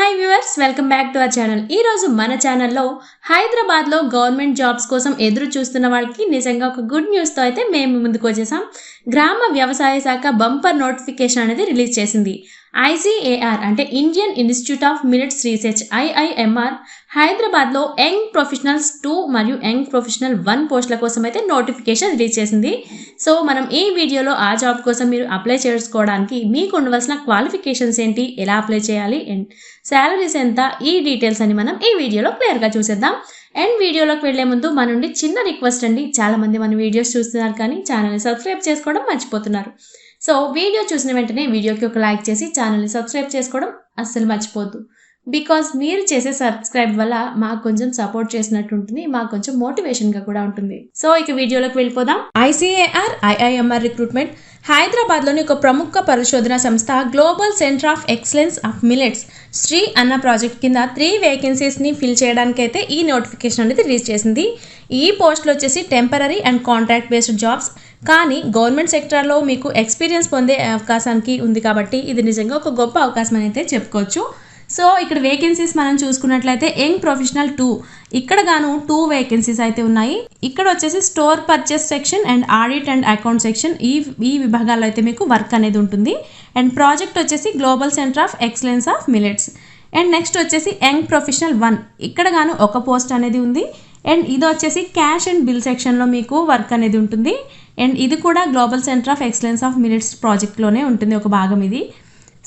Hi viewers, welcome back to our channel. ఈ రోజు మన ఛానల్లో హైదరాబాద్లో గవర్నమెంట్ జాబ్స్ కోసం ఎదురు చూస్తున్న వాళ్ళకి నిజంగా ఒక గుడ్ న్యూస్తో అయితే మేము ముందుకు వచ్చేసాం. గ్రామ వ్యవసాయ శాఖ బంపర్ నోటిఫికేషన్ అనేది రిలీజ్ చేసింది. ICAR అంటే Indian institute of millets research IIMR హైదరాబాద్లో యంగ్ ప్రొఫెషనల్స్ 2 మరియు యంగ్ ప్రొఫెషనల్ 1 పోస్టుల కోసం అయితే నోటిఫికేషన్ రిలీజ్ చేసింది. సో మనం ఈ వీడియోలో ఆ జాబ్ కోసం మీరు అప్లై చేసుకోవడానికి మీకు ఉండవలసిన క్వాలిఫికేషన్స్ ఏంటి, ఎలా అప్లై చేయాలి అండ్ శాలరీస్ ఎంత, ఈ డీటెయిల్స్ అని మనం ఈ వీడియోలో క్లియర్గా చూసేద్దాం. అండ్ వీడియోలోకి వెళ్లే ముందు మన నుండి చిన్న రిక్వెస్ట్ అండి, చాలా మంది మన వీడియోస్ చూస్తున్నారు కానీ ఛానల్ని సబ్స్క్రైబ్ చేసుకోవడం మర్చిపోతున్నారు. సో వీడియో చూసిన వెంటనే వీడియోకి ఒక లైక్ చేసి ఛానల్ని సబ్స్క్రైబ్ చేసుకోవడం అస్సలు మర్చిపోద్దు. బికాజ్ మీరు చేసే సబ్స్క్రైబ్ వల్ల మాకు కొంచెం సపోర్ట్ చేసినట్టు ఉంటుంది, మాకు కొంచెం మోటివేషన్గా కూడా ఉంటుంది. సో ఇక వీడియోలోకి వెళ్ళిపోదాం. ICAR IIMR రిక్రూట్మెంట్ హైదరాబాద్లోని ఒక ప్రముఖ పరిశోధన సంస్థ global centre of excellence of millets Shri Anna project కింద 3 వేకెన్సీస్ని ఫిల్ చేయడానికి అయితే ఈ నోటిఫికేషన్ అనేది రిలీజ్ చేసింది. ఈ పోస్టులు వచ్చేసి temporary and contract based jobs, కానీ గవర్నమెంట్ సెక్టార్లో మీకు ఎక్స్పీరియన్స్ పొందే అవకాశానికి ఉంది కాబట్టి ఇది నిజంగా ఒక గొప్ప అవకాశం అని అయితే చెప్పుకోవచ్చు. సో ఇక్కడ వేకెన్సీస్ మనం చూసుకున్నట్లయితే యంగ్ ప్రొఫెషనల్ 2 ఇక్కడ గాను 2 వేకెన్సీస్ అయితే ఉన్నాయి. ఇక్కడ వచ్చేసి store purchase section and audit and account section, ఈ విభాగాల్లో అయితే మీకు వర్క్ అనేది ఉంటుంది. అండ్ ప్రాజెక్ట్ వచ్చేసి global centre of excellence of millets. And next వచ్చేసి యంగ్ ప్రొఫెషనల్ 1 ఇక్కడ గాను ఒక పోస్ట్ అనేది ఉంది. అండ్ ఇది వచ్చేసి క్యాష్ అండ్ బిల్ సెక్షన్లో మీకు వర్క్ అనేది ఉంటుంది. అండ్ ఇది కూడా global centre of excellence of millets ప్రాజెక్ట్లోనే ఉంటుంది ఒక భాగం ఇది.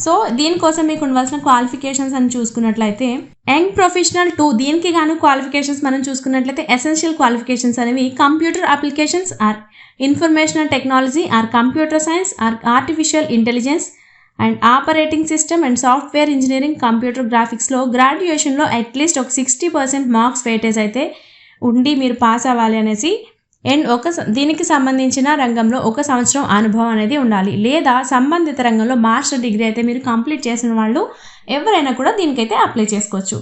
సో దీనికోసం మీకు ఉండవలసిన క్వాలిఫికేషన్స్ అని చూసుకున్నట్లయితే యంగ్ ప్రొఫెషనల్ 2 దీనికి గాను క్వాలిఫికేషన్స్ మనం చూసుకున్నట్లయితే ఎసెన్షియల్ క్వాలిఫికేషన్స్ అనేవి computer applications or informational technology or computer science or artificial intelligence and operating system and software engineering computer గ్రాఫిక్స్లో గ్రాడ్యుయేషన్లో అట్లీస్ట్ ఒక 60% మార్క్స్ వెయిటేజ్ అయితే ఉండి మీరు పాస్ అవ్వాలి అనేసి. అండ్ దీనికి సంబంధించిన రంగంలో 1 సంవత్సరం అనుభవం అనేది ఉండాలి, లేదా సంబంధిత రంగంలో మాస్టర్ డిగ్రీ అయితే మీరు కంప్లీట్ చేసిన వాళ్ళు ఎవరైనా కూడా దీనికైతే అప్లై చేసుకోవచ్చు.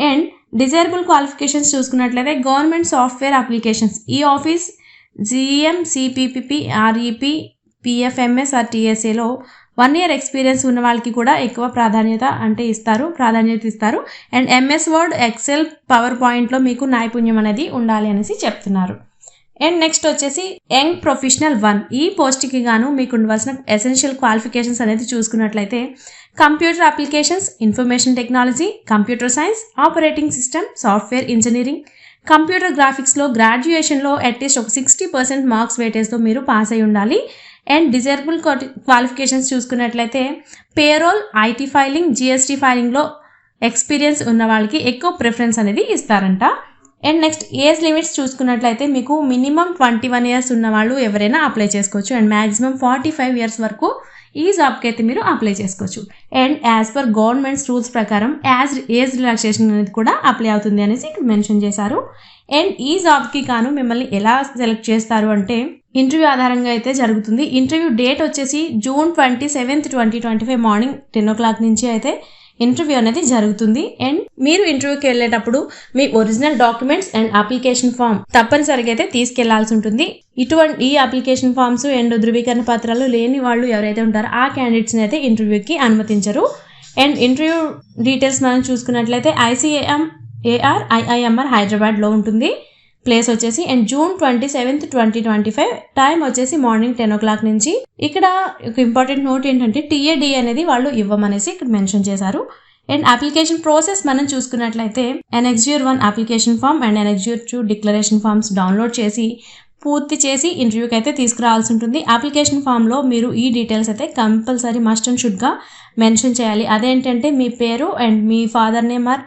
అండ్ డిజైరబుల్ క్వాలిఫికేషన్స్ చూసుకున్నట్లయితే government software applications e office GM CPPP REP PFMS or TSAలో 1 year ఎక్స్పీరియన్స్ ఉన్న వాళ్ళకి కూడా ఎక్కువ ప్రాధాన్యత ఇస్తారు. And MS word excel power పాయింట్లో మీకు నైపుణ్యం అనేది ఉండాలి అనేసి చెప్తున్నారు. అండ్ నెక్స్ట్ వచ్చేసి యంగ్ ప్రొఫెషనల్ 1 ఈ పోస్ట్కి గాను మీకు ఉండవలసిన ఎసెన్షియల్ క్వాలిఫికేషన్స్ అనేది చూసుకున్నట్లయితే computer applications, information technology, computer science, operating system, software engineering, computer గ్రాఫిక్స్లో గ్రాడ్యుయేషన్లో అట్లీస్ట్ ఒక 60% మార్క్స్ వెయిటేజ్తో మీరు పాస్ అయి ఉండాలి. అండ్ డిజైరబుల్ క్వాలిఫికేషన్స్ చూసుకున్నట్లయితే పేరోల్, IT ఫైలింగ్, GST ఫైలింగ్లో ఎక్స్పీరియన్స్ ఉన్న వాళ్ళకి ఎక్కువ ప్రిఫరెన్స్ అనేది ఇస్తారంట. అండ్ నెక్స్ట్ ఏజ్ లిమిట్స్ చూసుకున్నట్లయితే మీకు మినిమం 21 years ఉన్న వాళ్ళు ఎవరైనా అప్లై చేసుకోవచ్చు. అండ్ మ్యాక్సిమం 45 years వరకు ఈ జాబ్కి అయితే మీరు అప్లై చేసుకోవచ్చు. And as per governments rules ప్రకారం ఏజ్ రిలాక్సేషన్ అనేది కూడా అప్లై అవుతుంది అనేసి ఇక్కడ మెన్షన్ చేశారు. అండ్ ఈ జాబ్కి కాను మిమ్మల్ని ఎలా సెలెక్ట్ చేస్తారు అంటే ఇంటర్వ్యూ ఆధారంగా అయితే జరుగుతుంది. ఇంటర్వ్యూ డేట్ వచ్చేసి June 27, 2025 మార్నింగ్ 10 o'clock నుంచి అయితే ఇంటర్వ్యూ అనేది జరుగుతుంది. అండ్ మీరు ఇంటర్వ్యూకి వెళ్ళేటప్పుడు మీ original documents and application form తప్పనిసరిగా అయితే తీసుకెళ్లాల్సి ఉంటుంది. ఈ అప్లికేషన్ ఫామ్స్ అండ్ ధృవీకరణ పత్రాలు లేని వాళ్ళు ఎవరైతే ఉంటారో ఆ క్యాండిడేట్స్ని అయితే ఇంటర్వ్యూకి అనుమతించరు. అండ్ ఇంటర్వ్యూ డీటెయిల్స్ మనం చూసుకున్నట్లయితే ICAR IIMR హైదరాబాద్లో ఉంటుంది ప్లేస్ వచ్చేసి. అండ్ June 27, 2025 టైం వచ్చేసి మార్నింగ్ 10 o'clock నుంచి. ఇక్కడ ఒక ఇంపార్టెంట్ నోట్ ఏంటంటే TAD అనేది వాళ్ళు ఇవ్వమనేసి ఇక్కడ మెన్షన్ చేశారు. అండ్ అప్లికేషన్ ప్రాసెస్ మనం చూసుకున్నట్లయితే Annexure 1 application form and Annexure 2 declaration forms download చేసి పూర్తి చేసి ఇంటర్వ్యూకి అయితే తీసుకురావాల్సి ఉంటుంది. అప్లికేషన్ ఫామ్లో మీరు ఈ డీటెయిల్స్ అయితే కంపల్సరీ మస్ట్ అండ్ షుడ్గా మెన్షన్ చేయాలి. అదేంటంటే మీ పేరు అండ్ మీ father name or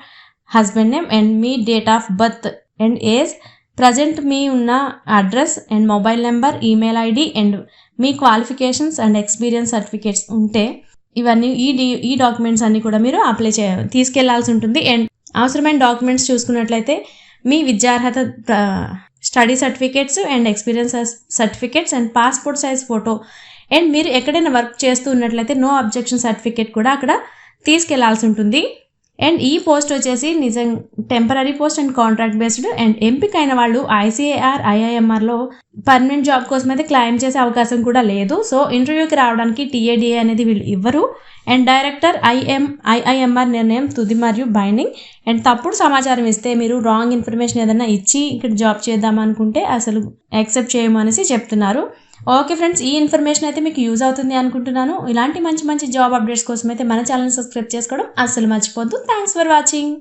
husband name and మీ date of birth and age, present మీ ఉన్న address and mobile number, email ID and మీ క్వాలిఫికేషన్స్ అండ్ ఎక్స్పీరియన్స్ సర్టిఫికేట్స్ ఉంటే ఇవన్నీ ఈ డాక్యుమెంట్స్ అన్నీ కూడా మీరు తీసుకెళ్లాల్సి ఉంటుంది. అండ్ అవసరమైన డాక్యుమెంట్స్ చూసుకున్నట్లయితే మీ విద్యార్హత study certificates and experience certificates and passport size photo. And మీరు ఎక్కడైనా వర్క్ చేస్తూ ఉన్నట్లయితే నో అబ్జెక్షన్ సర్టిఫికేట్ కూడా అక్కడ తీసుకెళ్లాల్సి ఉంటుంది. అండ్ ఈ పోస్ట్ వచ్చేసి నిజం temporary post and contract based. And ఎంపికైన వాళ్ళు ICAR IIMRలో పర్మనెంట్ జాబ్ కోసం అయితే క్లైమ్ చేసే అవకాశం కూడా లేదు. సో ఇంటర్వ్యూకి రావడానికి TADA అనేది వీళ్ళు ఇవ్వరు. అండ్ డైరెక్టర్ IIMR నిర్ణయం తుది మరియు బైండింగ్. అండ్ తప్పుడు సమాచారం ఇస్తే, మీరు రాంగ్ ఇన్ఫర్మేషన్ ఏదైనా ఇచ్చి ఇక్కడ జాబ్ చేద్దామనుకుంటే అసలు యాక్సెప్ట్ చేయమనేసి చెప్తున్నారు. ఓకే ఫ్రెండ్స్, ఈ ఇన్ఫర్మేషన్ అయితే మీకు యూజ్ అవుతుంది అనుకుంటున్నాను. ఇలాంటి మంచి మంచి జాబ్ అప్డేట్స్ కోసం అయితే మన ఛానల్ సబ్స్క్రైబ్ చేసుకోవడం అస్సలు మర్చిపోద్దు. Thanks for watching.